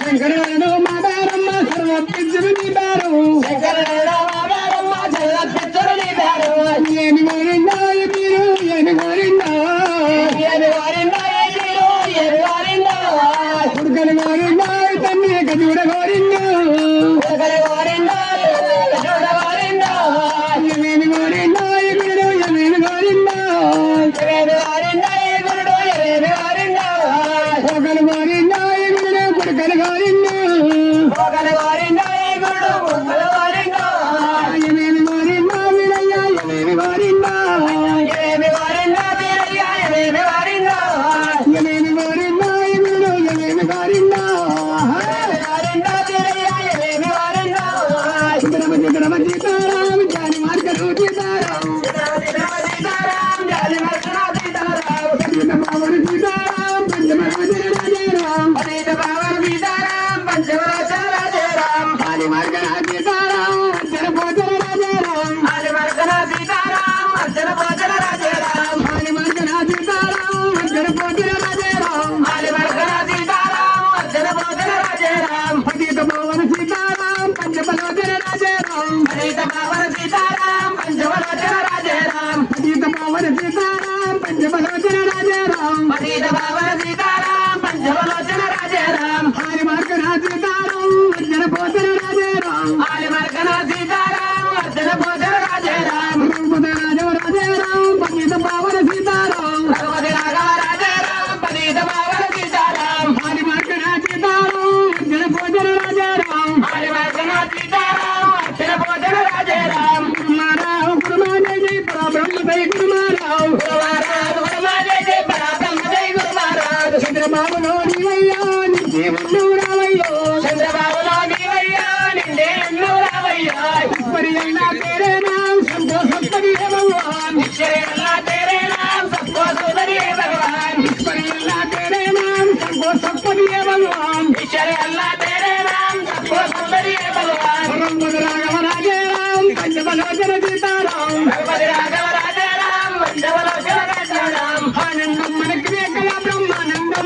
శంకరుడు మాదారమ్మ సర్వత్ర పేరు ఏమి కోరిందా మీరు ఏమి కోరిందా కొడుకలు కోరిందా తల్లి చూడ కోరిందా ఏమేమి కోరిందా గురుడు ఏమేమి కోరిందా కొడుకలు కోరిందా గురుడు కొడుకలు కోరిందా ఏమేమి కోరిందా వీరయ్యా ఏమేమి కోరిందా ఏమేమి కోరిందా గురుడు ఏమేమి కోరిందా చిత్రమ సీతారాం జాని మార్గరు సీతారాం సీతమావరు సీతారాం పంచమరాజరాజరాం ఆది మార్గన సీతారాం అర్చన పోచన రాజారాం ఆది మార్గన సీతారాం అర్చన పోచన రాజారాం సీతమావరు సీతారాం పంచమలోచన రాజారాం సీతమావరు సీతారాం పంచమలోచన రాజారాం ఆది మార్గన సీతారాం అర్చన పోచన రాజారాం రఘుపతి రాఘవ రాజారాం పతిత పావన సీతారాం ఆది మార్గన సీతారాం అర్చన పోచన రాజారాం గురుమారావు గురుమాజయ జయ పరబ్రహ్మ జయ గురుమారావు చంద్రబాబులో నీవయ్యా నిండే ఉన్నవరావయ్యో ఈశ్వరి అయినా తేరే నాం సంతో సప్తరి హే భగవాన్ ఈశ్వరి అయినా తేరే నాం సంతో సప్తరి హే భగవాన్ రఘుపతి రాఘవ రాజారాం పంచమలోచన సీతారాం ఆనందం మనకి వేకలా బ్రహ్మానందం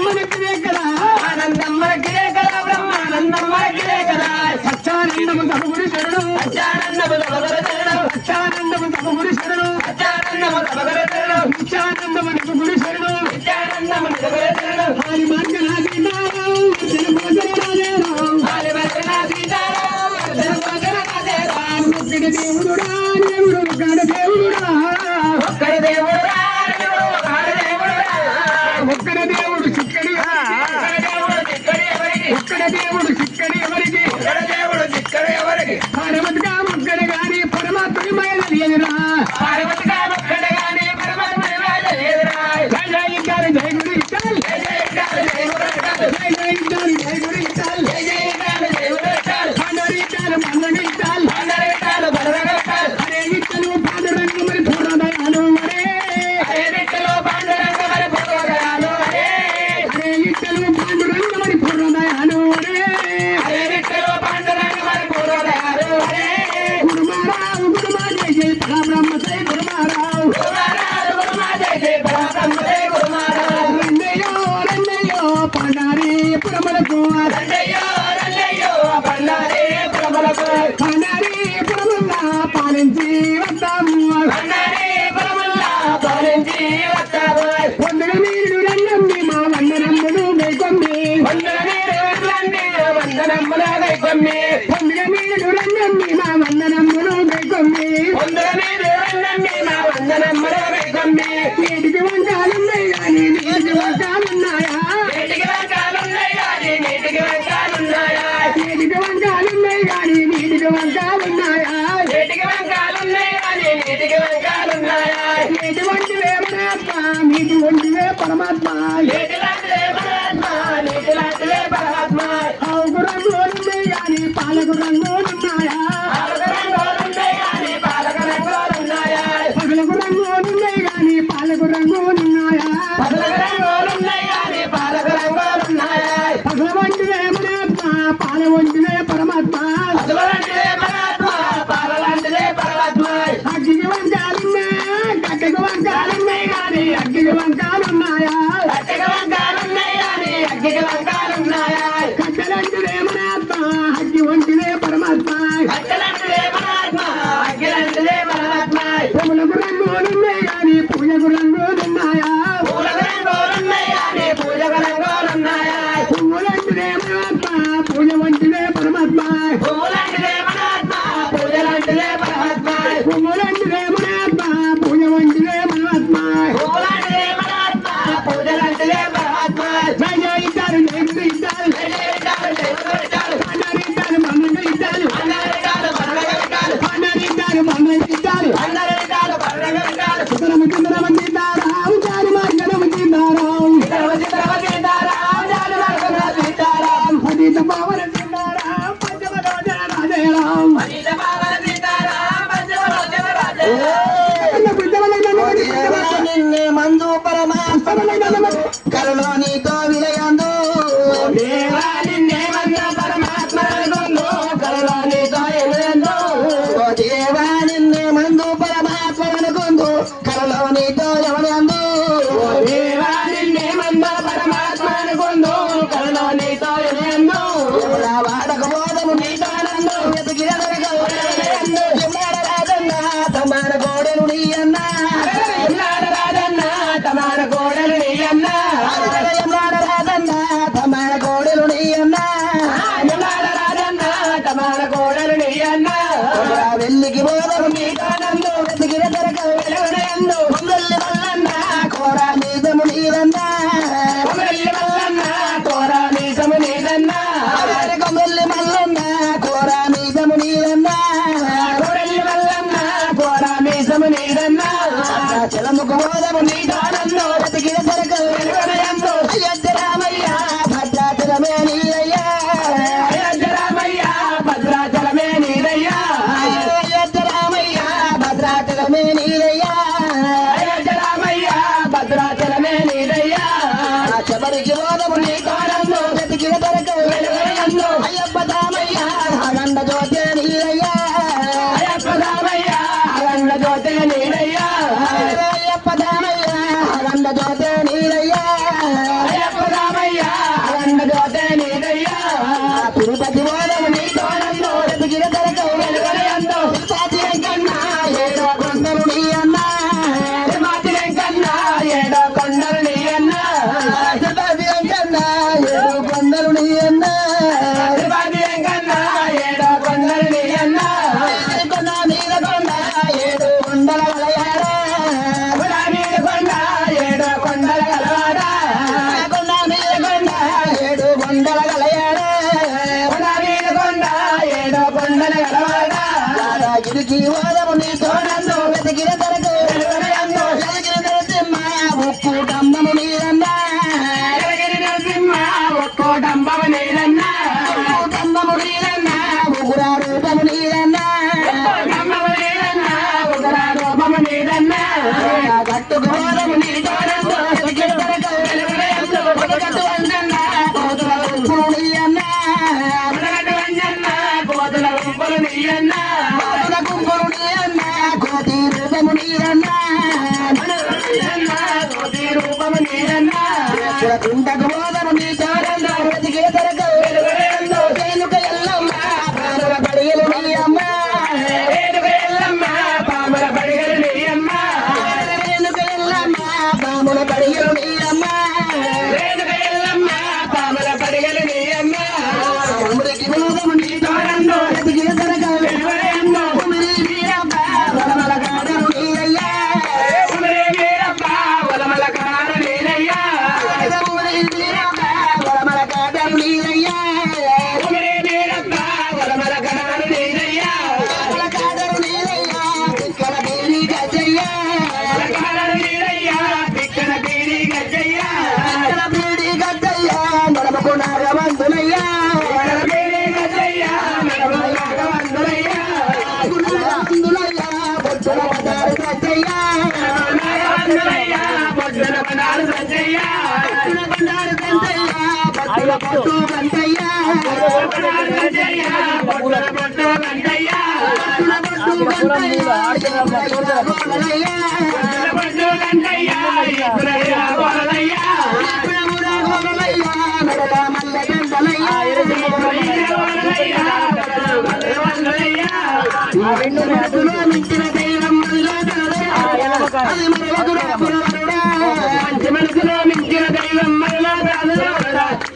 మనకి వేకలా సచ్చానందము సభగురి శరణం సచ్చానందము సభగురి శరణం నిత్యానందము గురి శరణం ఆది మార్గన సీతారాం అర్చన పోచన రాజారాం ఒక్కడి దేవుడురా దేవుడు ఒక్కడి దేవుడురా ఒక్కడి దేవుడు చిక్కడి ఎవరికి పార్వతిగా ఒక్కడి గాని పరమాత్మ మైలేదురా జయ జయ జయ గురు ఇచ్చాల్ జయ గురు ఇచ్చాల్ పండరి ఇచ్చాల్ మందని ఇచ్చాల్ అరే ఇచ్చలు పాండురంగ మరి పూర్ణదయాలు అరే ఇచ్చలు పాండురంగ మరి పూర్ణదయాలు గురుమారావు గురుమా జయ జయ పరబ్రహ్మ జయ గురుమారావు రండయ్యో పండారి పురములకు పండారి పురముల్లా పాలించి వస్తాము వందన మీరు రంగమ్మి మా వందనమ్ములు గైకొమ్మి వందన మీరు రంగమ్మి మా వందనమ్ములు గైకొమ్మి నీటికి వంకాలున్నాయి కానీ నీటికి వంకాలున్నాయా నీటికి వంకాలున్నాయి కానీ నీటికి వంకాలున్నాయా ఎటువంటివే పరమాత్మ నీటివంటివే పరమాత్మ ఆవుకు రంగులున్నాయి కానీ పాలకు రంగులున్నాయా పగలకు రంగులున్నాయి కానీ పాలకు రంగులున్నాయా పగల వంటివే పరమాత్మ పాల వంటివే పరమాత్మ అగ్గికి వంకాలున్నాయి కానీ అగ్గికి వంకాలున్నాయా కట్టెలంటివే పరమాత్మ అగ్గి వంటివే పరమాత్మ రాజన్న టమాల కోడలు నీ అన్న వెళ్ళికి పోదము నీ కానందు వెతికిన దొరక వెలుగునయందు కొమ్మెల్లి మల్లన్న కోరా నీదము నీదన్నా కొమ్మెల్లి మల్లన్న కోరా నీదము నీదన్నా కొమ్మెల్లి మల్లన్న కోరా నీదము నీదన్నా కొమ్మెల్లి మల్లన్న కోరా నీదము నీదన్నా చలముకు పోదము నీ కానందు వెతికిన దొరక వెలుగునయందు అయోధ్య రామయ్య భద్రాచలమే నీదయ్యా అయోధ్య రామయ్య భద్రాచలమే నీదయ్యా అయోధ్య రామయ్య భద్రాచలమే నీదయ్యా అయోధ్య రామయ్య భద్రాచలమే నీదయ్యా శబరికి పోదము నీ కాలంలో వెతికిన దొరక వెలుగునయందు అయ్యప్ప రామయ్య అఖండ జ్యోతి నీదయ్యా అయ్యప్ప రామయ్య అఖండ జ్యోతి నీదయ్యా అయ్యప్ప రామయ్య అఖండ జ్యోతి నీదయ్యా అయ్యప్ప రామయ్య అఖండ జ్యోతి నీదయ్యా తిరుపతి పోదము నీ కాలంలో వెతికిన దొరక వెలుగునయందు తిరుపతి వెంకన్న ఏడో కొండలు నీ అన్నా తిరుపతి వెంకన్న ఏడో కొండలు నీ అన్నా తిరుపతి వెంకన్న ఏడో కొండలు నీ అన్నా తిరుపతి వెంకన్న ఏడో కొండలు నీ అన్నా కొండ మీద కొండ ఏడు కొండల గలయాడా కొండ మీద కొండ ఏడు కొండల గలవాడా కొండ మీద కొండ ఏడు కొండల గలయాడా కొండ మీద కొండ ఏడు కొండల గలవాడా గిరికి ఓదము నీ తోడందు వెతికిన దొరకు వెలుగునయందు ఎలగిరి నరసింహ ఉప్పు డంబము నీదన్నా ఎలగిరి నరసింహ ఉప్పు డంబము నీదన్నా ఉప్పు డంబము నీదన్నా ఉగ్ర రూపము నీదన్నా డంబము నీదన్నా ఉగ్ర రూపము నీదన్నా గట్టుకు ఓదము నీ తోడందు వెతికిన దొరకు వెలుగునయందు గట్టు వంజన్న కోతుల గుంపులు నీయన్నా గట్టు వంజన్న కోతుల గుంపులు నీయన్నా కోతుల గుంపులు నీయన్నా కోతి రూపము నీదన్నా కోతి రూపము నీదన్నా కుంటకు పోదము నీ తోడందు వెతికిన దొరకు వెలుగునయందు రేణుక ఎల్లమ్మ పాముల పడిగలు నీ అమ్మ రేణుక ఎల్లమ్మ పాముల పడిగలు నీ అమ్మ రేణుక ఎల్లమ్మ పాముల పడిగలు నీ అమ్మ రేణుక ఎల్లమ్మ పాముల పడిగలు నీ అమ్మ అమృతి పోదము నీ తోడందు వెతికిన దొరకు వెలుగునయందు ఉమిరి వీరప్ప వలమల కాడలు నీదయ్యా ఉమిరి వీరప్ప వలమల కాడలు నీదయ్యా ఉమిరి వీరప్ప వలమల కాడలు నీదయ్యా ఉమిరి వీరప్ప వలమల కాడలు నీదయ్యా వలమల కాడలు నీదయ్యా పిక్కల బీరి గజయ్యా వలమల కాడలు నీదయ్యా పిక్కల బీరి గజయ్యా పిక్కల బీరి గజయ్యా నడమకు నాగవంతులయ్యా పిక్కల బీరి గజయ్యా నడమకు నాగవంతులయ్యా నాగవంతులయ్యా బొట్టుల పదాలు గజయ్యా నాగవంతులయ్యా బొట్టుల పదాలు గజయ్యా బొట్టుల పదాలు గజయ్యా బొట్టుల పొట్టు గంటయ్యా బొట్టుల పదాలు గజయ్యా బొట్టుల పొట్టు గంటయ్యా బొట్టుల పొట్టు గంటయ్యా బొట్టుల పొట్టు గంటయ్యా ఇప్పుడయ్యా బోలయ్యా ఇప్పుడమురా బోలయ్యా నడల మల్ల గంటలయ్యా బోలయ్యా బోలయ్యా ఆ రెండు మనసులో మించిన దైవం మనలో కలదే అది మనవగురా పురవరుడా మంచి మనసులో మించిన దైవం మనలో కలదే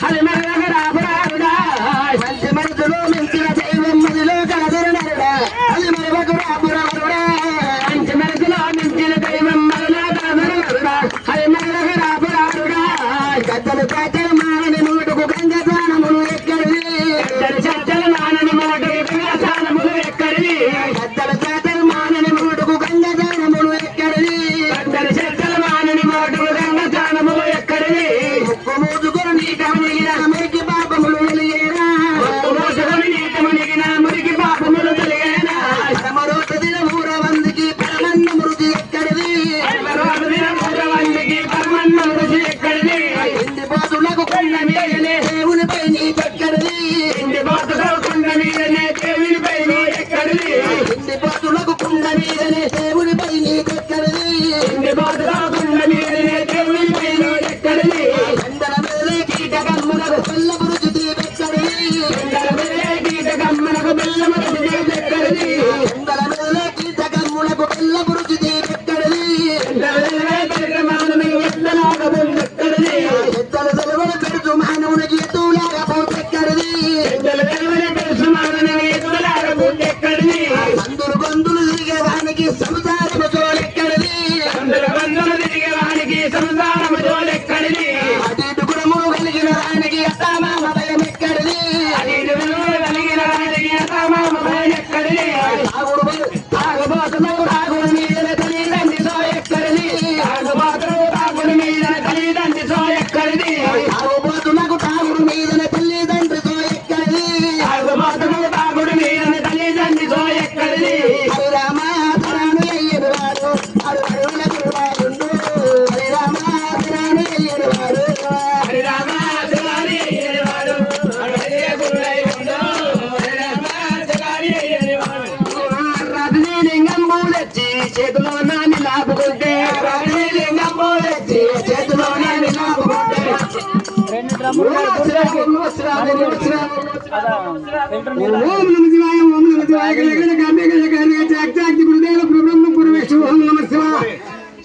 అది మనవగురా పురవరుడా మంచి మనసులో మించిన దైవం మనలో కలదే నరుడా అది మనవగురా పురవరుడా మంచి మనసులో మించిన దైవం మనలో కలదే నరుడా అది మనవగురా పురవరుడా గద్దలు కాచలు మానని నూటుకు గంగ స్నానములు ఎక్కడిది గద్దలు చచ్చలు మానని నూటుకు గంగ స్నానములు ఎక్కడిది గద్దలు కాచలు మానని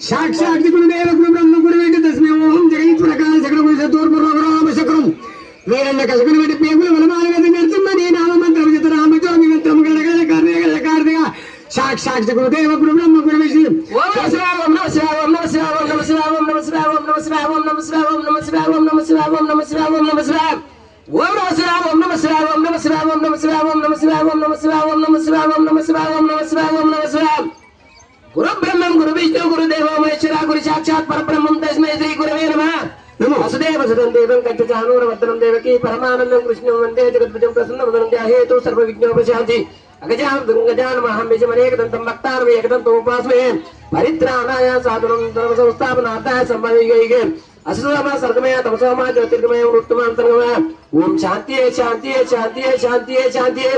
సాక్షాత్ గురుదేవ బ్రహ్మ గురువేట తస్మై ఓం జగన్ ప్రకాశ జగన్ తూర్పు రామశకరం వీరన్న కసుకుని వెంటి పేగులు వలమాల నరసింహని నామంత్రం చిత్ర రామచోమి మంత్రం గలగల కార్యగల కార్యగా సాక్షాత్ గురుదేవ బ్రహ్మ గురువేశి ఓం నమః శివాయ ఓం నమః శివాయ ఓం నమః శివాయ ఓం నమః శివాయ ఓం నమః శివాయ ఓం నమః శివాయ ఓం నమః శివాయ ఓం నమః శివాయ ఓం నమః శివాయ ఓం నమః శివాయ ఓం నమః శివాయ ఓం నమః శివాయ ఓం నమః శివాయ ఓం నమః శివాయ ఓం నమః శివాయ ఓం నమః శివాయ ఓం నమః శివాయ ఓం నమః శివాయ ఓం నమః శివాయ గురు బ్రహ్మం గురు విష్ణు గురు దేవో మహేశ్వర గురు సాక్షాత్ పరబ్రహ్మం తస్మై శ్రీ గురవే నమః నమో వసుదేవ సుతం దేవం కంచచానూరవర్ధనం దేవకీ పరమానందం కృష్ణం వందే జగద్విజం ప్రసన్నం హేతు సర్వ విఘ్నోపశాంతి గజాన్ మహాంబిజమనేకదంతం భక్తానం ఏకదంతం ఉపాస్మే పరిత్రాణాయ సాధనం ధర్మ సంస్థాపనార్థాయ సంభవిగే అసురమ సర్గమయ తమసోమ జ్యోతిర్గమయ వృత్తమాంతర్గమయ ఓం శాంతియే శాంతియే శాంతియే శాంతియే శాంతియే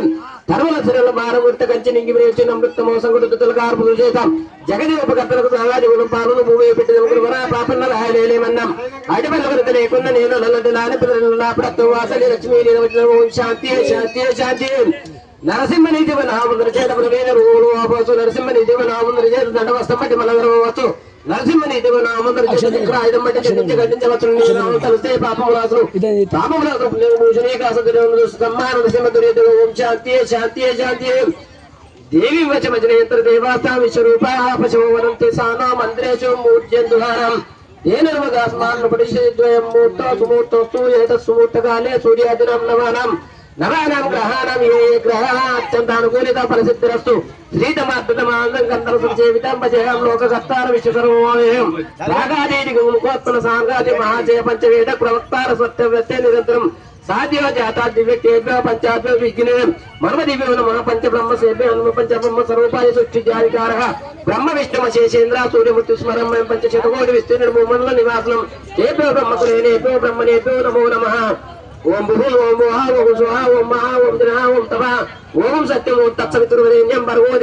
ధర్మలక్షణల భారమూర్త కంచి నింగి విరేచిన అమృతమో సంగుతుల కార్పులు చేతాం జగదీపకర్తలకు సహాజగుణం పాలన భూమి పెట్టిన వరా పాపన్న రాయలేమన్నాం అడిపల్లవరత లేకుండా నేను నల్లంటి నాని పిల్లల ప్రత్తం వాసలి లక్ష్మీ ఓం శాంతియే శాంతియే శాంతియే నరసింహని జీవనామందరి చేత వేద రూలు ఆపోసు నరసింహని జీవనామందరి చేత దండవస్తమటి మలగరవచ్చు నరసింహని జీవనామందరి చేత చక్రాయుధం బట్టి చెందించి ఖండించవచ్చు తలస్తే పాపములాసులు ఓం శాంతియే శాంతియే శాంతియే దేవి వచమజనేంద్ర దేవాస్తా విశ్వరూపా పశువు వనంతి సానా మందిరేషు మూర్జందుహారం తేనర్మగాస్మాన్ పడిషద్వయం మూర్తో సుమూర్తోస్తు ఏతస్సుమూర్తకాలే సూర్యాదినం నవానం నవానాం గ్రహాణం ఏ గ్రహ అత్యంతానుకూలిత ఫలసిద్ధిరస్తు శ్రీతమాద్భుతమానందం గంధర్వ సంసేవితాంబజయం లోకకర్తార విశ్వసర్వోయం రాగాదేవి ముఖోత్పన్న సాంగాది మహాజయ పంచవేద ప్రవక్తార సత్యవ్యత్తే నిరంతరం సాధ్యో జాతా దివ్యకేభ్య పంచాభ్య విఘ్నే మనమ దివ్య నమః పంచ బ్రహ్మ సేభ్య హనుమ పంచ బ్రహ్మ స్వరూపాయ సృష్టి జారికారః బ్రహ్మ విష్ణు శేషేంద్ర సూర్యమూర్తి స్మరణ పంచ శతకోటి విస్తీర్ణ భూమండల నివాసనం ఏభ్యో బ్రహ్మకులేనేభ్యో బ్రహ్మణేభ్యో నమో నమః ఓం భూ ఓం మహా ఓం సుహా ఓం మహా ఓం జనహ ఓం తప ఓం సత్యం ఓం తత్సవితుర్వరేణ్యం భర్గో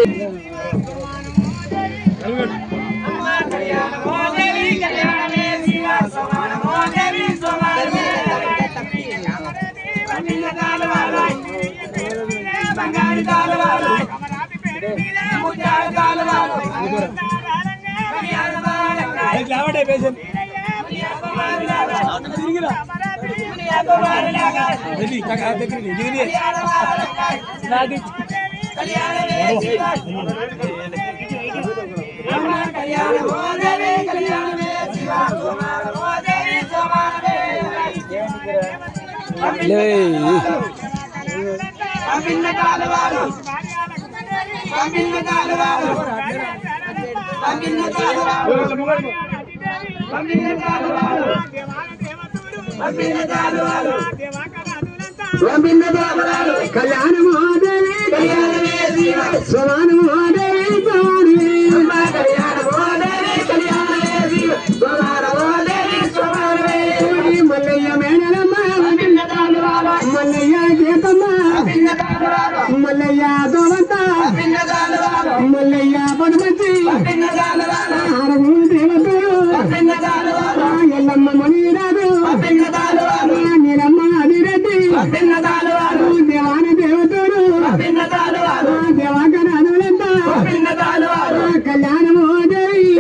కళ్యాణ మహాదేవి స్వమాన మహాదేవి మల్లయ్య మేనరమ్మ మల్లయ్య గీతమ్మ మల్లయ్య దోలంత మల్లయ్య పడమతి ఆరగు దేవతలు ఎల్లమ్మ మణిరాదు నీలమ్మ అదిరెడ్డి దేవాన దేవతలు దేవాకర అనులంతా కళ్యాణ మహోదేవి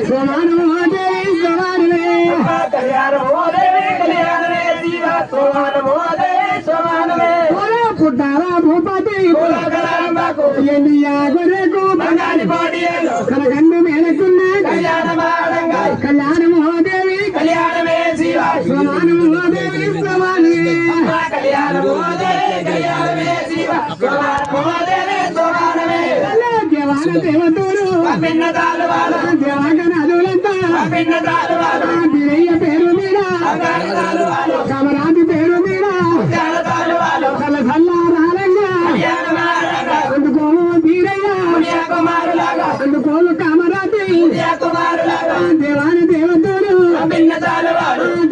సోమాన మహోదేవి సోమానవే పుట్టారా భూపతి ఎన్నియా గొర్రెకు కనగండు మేలకున్న కళ్యాణ మహోదేవి సోమాన మహోదేవి దేవాన దేవతలు దేవాకర అదులంతా బిరయ్య పేరు మీద కమరాజు పేరు మీద సల్లారాలంగా అందుకోను బీరయ్య అందుకోను కామరాజు దేవాన దేవతలు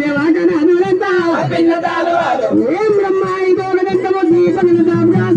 దేవాకర అదులంతా ఏం బ్రహ్మ ఇదో గదంతమో దీపన తారా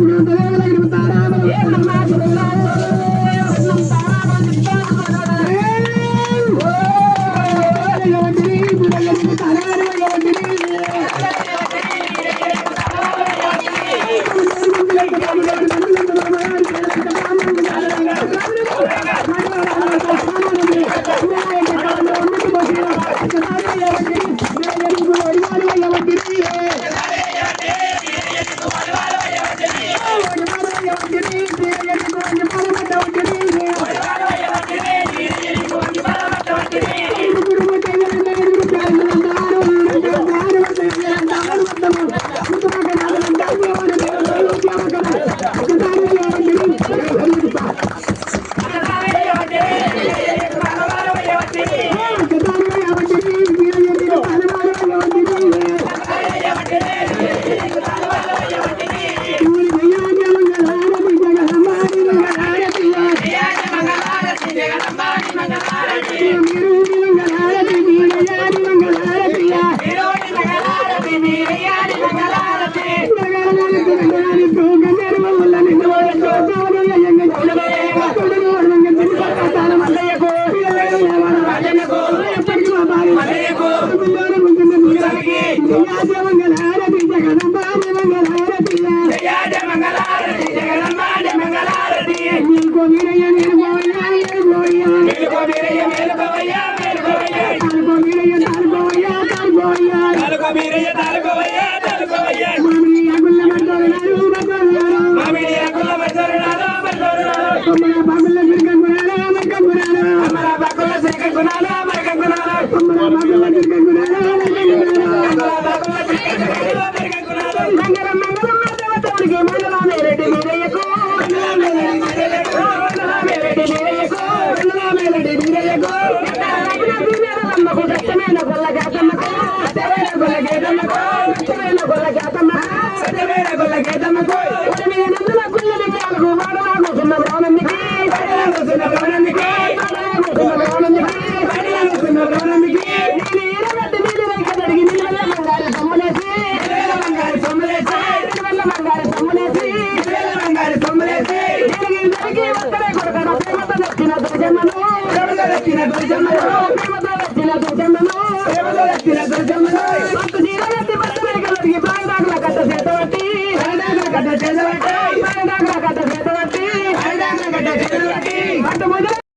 Kata